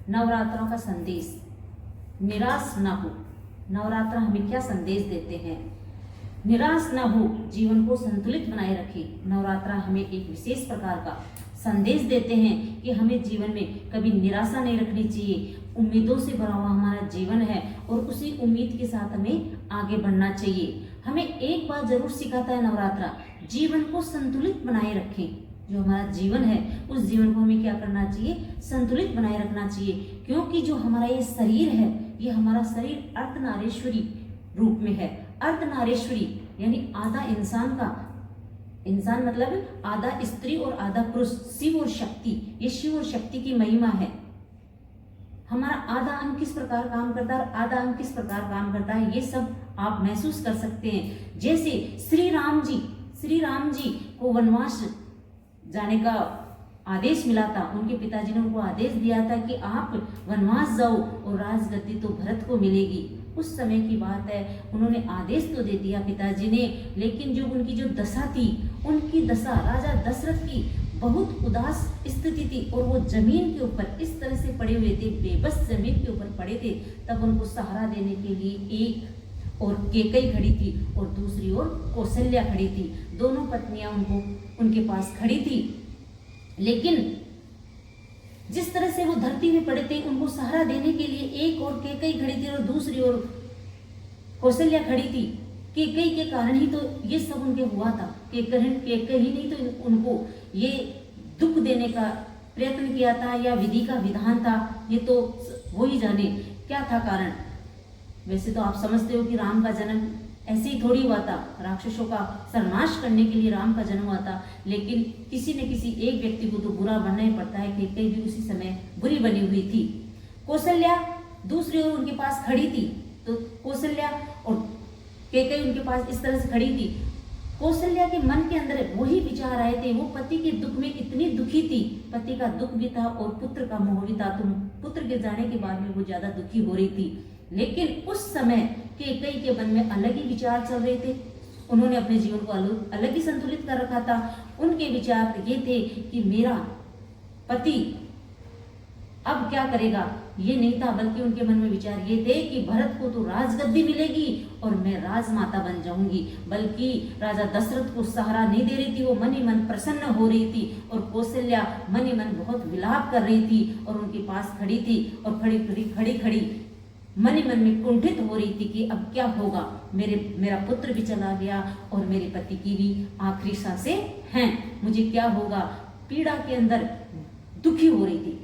नवरात्रों का संदेश, निराश ना हो। नवरात्र हमें क्या संदेश देते हैं? निराश ना हो, जीवन को संतुलित बनाए रखे। नवरात्र हमें एक विशेष प्रकार का संदेश देते हैं कि हमें जीवन में कभी निराशा नहीं रखनी चाहिए। उम्मीदों से भरा हुआ हमारा जीवन है और उसी उम्मीद के साथ हमें आगे बढ़ना चाहिए। हमें एक बात जरूर सिखाता है नवरात्रा, जीवन को संतुलित बनाए रखें। जो हमारा जीवन है उस जीवन को हमें क्या करना चाहिए? संतुलित बनाए रखना चाहिए। क्योंकि जो हमारा ये शरीर है, ये हमारा शरीर अर्धनारीश्वरी रूप में है। अर्धनारीश्वरी यानी आधा इंसान का, इंसान मतलब आधा स्त्री और आधा पुरुष, शिव और शक्ति। ये शिव और शक्ति की महिमा है। हमारा आधा अंग किस प्रकार काम करता है और आधा अंग किस प्रकार काम करता है, ये सब आप महसूस कर सकते हैं। जैसे श्री राम जी को वनवास जाने का आदेश मिला था। उनके पिताजी ने उनको आदेश दिया था कि आप वनवास जाओ और राजगद्दी तो भरत को मिलेगी। उस समय की बात है, उन्होंने आदेश तो दे दिया पिताजी ने, लेकिन जो उनकी जो दशा थी, उनकी दशा राजा दशरथ की बहुत उदास स्थिति थी और वो जमीन के ऊपर इस तरह से पड़े हुए थे, बेबस जमीन के ऊपर पड़े थे। तब उनको सहारा देने के लिए एक और कैकेयी खड़ी थी और दूसरी ओर कौशल्या खड़ी थी। दोनों पत्नियां उनके पास खड़ी थी। लेकिन जिस तरह से वो धरती में पड़े थे, उनको सहारा देने के लिए एक और कैकेयी खड़ी थी और दूसरी ओर कौशल्या खड़ी थी। कैकेयी के कारण ही तो ये सब उनके हुआ था। कैकेयी नहीं तो उनको ये दुख देने का प्रयत्न किया था या विधि का विधान था, ये तो वो ही जाने क्या था कारण। वैसे तो आप समझते हो कि राम का जन्म ऐसे ही थोड़ी हुआ था, राक्षसों का सर्वनाश करने के लिए राम का जन्म हुआ था। लेकिन किसी न किसी एक व्यक्ति को तो बुरा बनना ही पड़ता है। कैकेयी भी उसी समय बुरी बनी हुई थी। कौशल्या दूसरी ओर उनके पास खड़ी थी, तो कौशल्या और कैकेयी उनके पास इस तरह से खड़ी थी। कौशल्या के मन के अंदर वही विचार आए थे। वो पति के दुख में इतनी दुखी थी, पति का दुख भी था और पुत्र का मोह भी था। तो पुत्र के जाने के बाद में वो ज्यादा दुखी हो रही थी। लेकिन उस समय कैकेयी के मन में अलग ही विचार चल रहे थे। उन्होंने अपने जीवन को अलग ही संतुलित कर रखा था। उनके विचार ये थे कि मेरा पति अब क्या करेगा, ये नहीं था, बल्कि उनके मन में विचार ये थे कि भरत को तो राजगद्दी मिलेगी और मैं राजमाता बन जाऊंगी। बल्कि राजा दशरथ को सहारा नहीं दे रही थी, वो मन ही मन प्रसन्न हो रही थी और कौशल्या मन ही मन बहुत विलाप कर रही थी और उनके पास खड़ी थी और खड़ी मन ही मन में कुंठित हो रही थी कि अब क्या होगा, मेरा पुत्र भी चला गया और मेरे पति की भी आखिरी सांसें हैं, मुझे क्या होगा। पीड़ा के अंदर दुखी हो रही थी।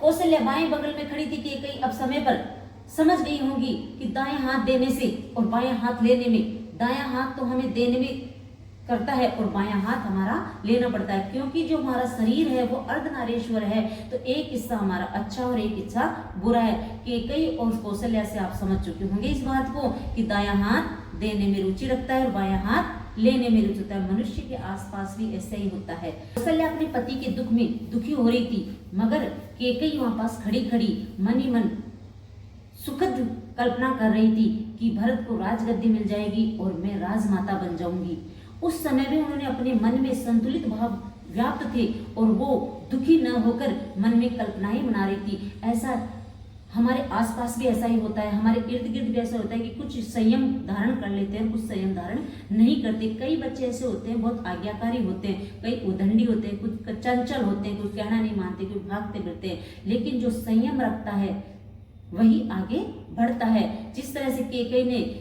कौशल्या बाएं बगल में खड़ी थी कि कई अब समय पर समझ गई होंगी कि दाएं हाथ देने से और बाएं हाथ लेने में, दायां हाथ तो हमें देने में करता है और बायां हाथ हमारा लेना पड़ता है। क्योंकि जो हमारा शरीर है वो अर्धनारीश्वर है, तो एक हिस्सा हमारा अच्छा और एक हिस्सा बुरा है। कैकेयी और कौशल्या से आप समझ चुके होंगे इस बात को कि दायां हाथ देने में रुचि रखता है और बायां हाथ लेने में रुचि होता है। मनुष्य के आसपास भी ऐसा ही होता है। कौशल्या अपने पति के दुख में दुखी हो रही थी, मगर कैकेयी वहां पास खड़ी मन ही मन सुखद कल्पना कर रही थी कि भरत को राजगद्दी मिल जाएगी और मैं राजमाता बन जाऊंगी। उस समय में उन्होंने अपने मन में संतुलित भाव व्याप्त थे और वो दुखी न होकर मन में कल्पनाएं बना रही थी। ऐसा हमारे आसपास भी ऐसा ही होता है, हमारे इर्द गिर्द भी ऐसा होता है कि कुछ संयम धारण कर लेते हैं, कुछ संयम धारण नहीं करते। कई बच्चे ऐसे होते हैं, बहुत आज्ञाकारी होते हैं, कई उदंडी होते हैं, कुछ चंचल होते हैं, कुछ कहना नहीं मानते, कुछ भागते फिरते हैं। लेकिन जो संयम रखता है वही आगे बढ़ता है। जिस तरह से कैकेयी ने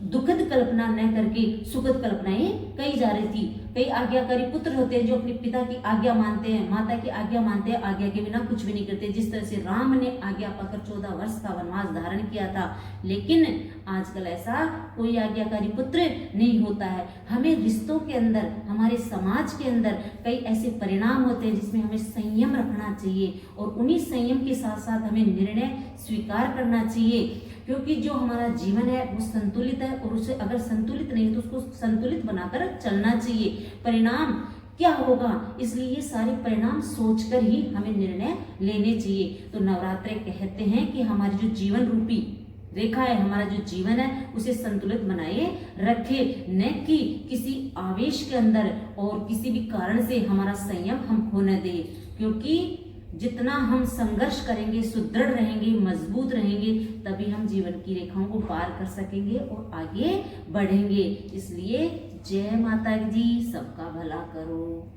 दुखद कल्पना न करके सुखद कल्पनाएं कही जा रही थी। कई आज्ञाकारी पुत्र होते हैं जो अपने पिता की आज्ञा मानते हैं, माता की आज्ञा मानते हैं, आज्ञा के बिना कुछ भी नहीं करते। जिस तरह से राम ने आज्ञा पाकर 14 वर्ष का वनवास धारण किया था। लेकिन आजकल ऐसा कोई आज्ञाकारी पुत्र नहीं होता है। हमें रिश्तों के अंदर, हमारे समाज के अंदर कई ऐसे परिणाम होते हैं जिसमें हमें संयम रखना चाहिए और उन्हीं संयम के साथ साथ हमें निर्णय स्वीकार करना चाहिए। क्योंकि जो हमारा जीवन है वो संतुलित है और उसे अगर संतुलित नहीं तो उसको संतुलित बनाकर चलना चाहिए। परिणाम क्या होगा, इसलिए ये सारे परिणाम सोचकर ही हमें निर्णय लेने चाहिए। तो नवरात्रे कहते हैं कि हमारी जो जीवन रूपी रेखा है, हमारा जो जीवन है उसे संतुलित बनाए रखे, न कि किसी आवेश के अंदर और किसी भी कारण से हमारा संयम हम खो न दे। क्योंकि जितना हम संघर्ष करेंगे, सुदृढ़ रहेंगे, मजबूत रहेंगे, तभी हम जीवन की रेखाओं को पार कर सकेंगे और आगे बढ़ेंगे। इसलिए जय माता जी, सबका भला करो।